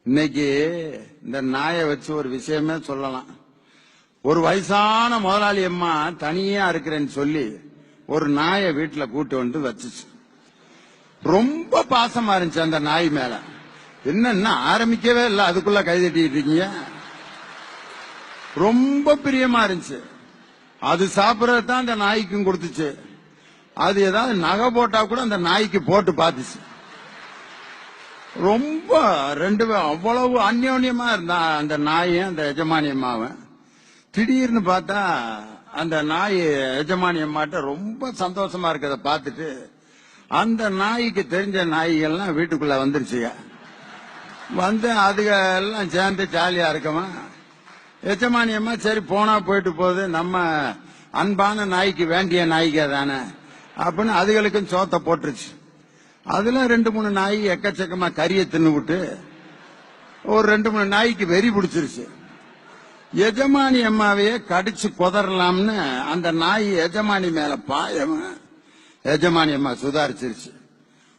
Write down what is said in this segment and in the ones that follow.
இன்னைக்கு இந்த நாயை வச்சு ஒரு விஷயமே சொல்லலாம். ஒரு வயசான முதலாளி அம்மா தனியா இருக்கிறேன்னு சொல்லி ஒரு நாயை வீட்டுல கூட்டு வந்து வச்சுச்சு. ரொம்ப பாசமா இருந்துச்சு அந்த நாய் மேல. என்னன்னா ஆரம்பிக்கவே இல்லை, அதுக்குள்ள கை தட்டிட்டு இருக்கீங்க. ரொம்ப பிரியமா இருந்துச்சு. அது சாப்பிடறதுதான் அந்த நாய்க்கும் கொடுத்துச்சு. அது ஏதாவது நகை போட்டா கூட அந்த நாய்க்கு போட்டு பார்த்துச்சு. ரொம்ப ரெண்டு அவ்வளவு அந்யோன்யமா இருந்தா அந்த நாயும் அந்த எஜமானி அம்மாவும். திடீர்னு பார்த்தா அந்த நாய் எஜமானி அம்மாட்ட ரொம்ப சந்தோஷமா இருக்கிறத பார்த்துட்டு அந்த நாய்க்கு தெரிஞ்ச நாய்கள்லாம் வீட்டுக்குள்ள வந்துருச்சுங்க. வந்து அதுக எல்லாம் சேர்ந்து ஜாலியா இருக்கமா. எஜமானி அம்மா சரி போனா போயிட்டு போகுது, நம்ம அன்பான நாய்க்கு வேண்டிய நாய்க்கே தானே அப்படின்னு அதுகளுக்கும் சோத்த போட்டுருச்சு. அதுல 2-3 நாய் எக்கச்சக்கமா கறியை தின்னு விட்டு ஒரு 2-3 நாய்க்கு வெறி பிடிச்சிருச்சு. எஜமானி அம்மாவையே கடிச்சு கொதறலாம்னு அந்த நாய் எஜமானி மேல பாயம். எஜமானி அம்மா சுதாரிச்சிருச்சு.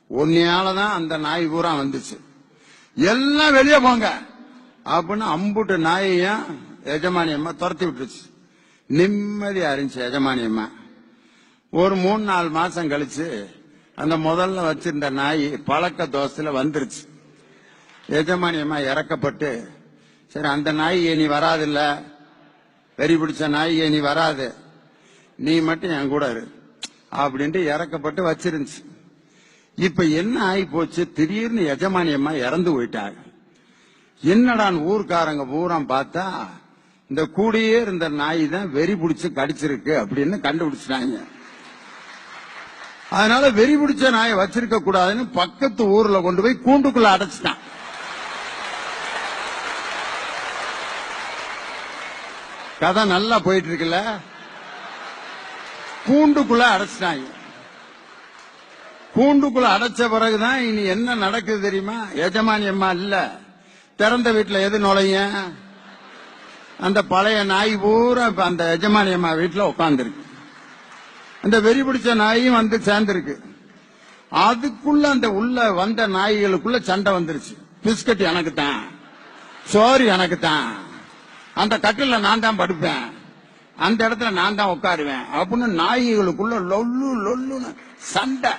உன்னையாலதான் அந்த நாய் பூரா வந்துச்சு, எல்லாம் வெளியே போங்க அப்படின்னு அம்புட்டு நாயையும் எஜமானி அம்மா துரத்தி விட்டுருச்சு. நிம்மதியா இருந்துச்சு எஜமானி அம்மா. ஒரு 3-4 மாசம் கழிச்சு அந்த முதல்ல வச்சிருந்த நாய் பழக்க தோசையில வந்துருச்சு. எஜமானி அம்மா இறக்கப்பட்டு சரி அந்த நாய் நீ வராது, இல்ல வெறி பிடிச்ச நாய் நீ வராது, நீ மட்டும் என் கூட இரு அப்படின்ட்டு இறக்கப்பட்டு வச்சிருந்துச்சு. இப்ப என்ன ஆகி போச்சு, திடீர்னு எஜமானி அம்மா இறந்து போயிட்டாங்க. என்னடான் ஊர்க்காரங்க பூரா பார்த்தா இந்த கூடியே இருந்த நாய் தான் வெறி பிடிச்சு கடிச்சிருக்கு அப்படின்னு கண்டுபிடிச்சிட்டாங்க. அதனால வெறி பிடிச்ச நாயை வச்சிருக்க கூடாதுன்னு பக்கத்து ஊர்ல கொண்டு போய் கூண்டுக்குள்ள அடைச்சிட்டான். கதை நல்லா போயிட்டு இருக்குல்ல. கூண்டுக்குள்ள அடைச்சிட்டாங்க. கூண்டுக்குள்ள அடைச்ச பிறகுதான் இனி என்ன நடக்குது தெரியுமா? எஜமானி அம்மா இல்ல, திறந்த வீட்டுல எது நுழைய, அந்த பழைய நாய் பூரா அந்த எஜமானி அம்மா வீட்டுல உட்கார்ந்துருக்கு. அந்த வெறி பிடிச்ச நாயும் வந்து சேர்ந்திருக்கு. அதுக்குள்ள அந்த உள்ள வந்த நாய்களுக்குள்ள சண்டை வந்துருச்சு. பிஸ்கட் எனக்கு தான், சோறு எனக்கு தான், அந்த கட்டில நான் தான் படுப்பேன், அந்த இடத்துல நான் தான் உட்காருவேன் அப்படின்னு நாய்களுக்குள்ள லொல்லு லொல்லுன்னு சண்டை.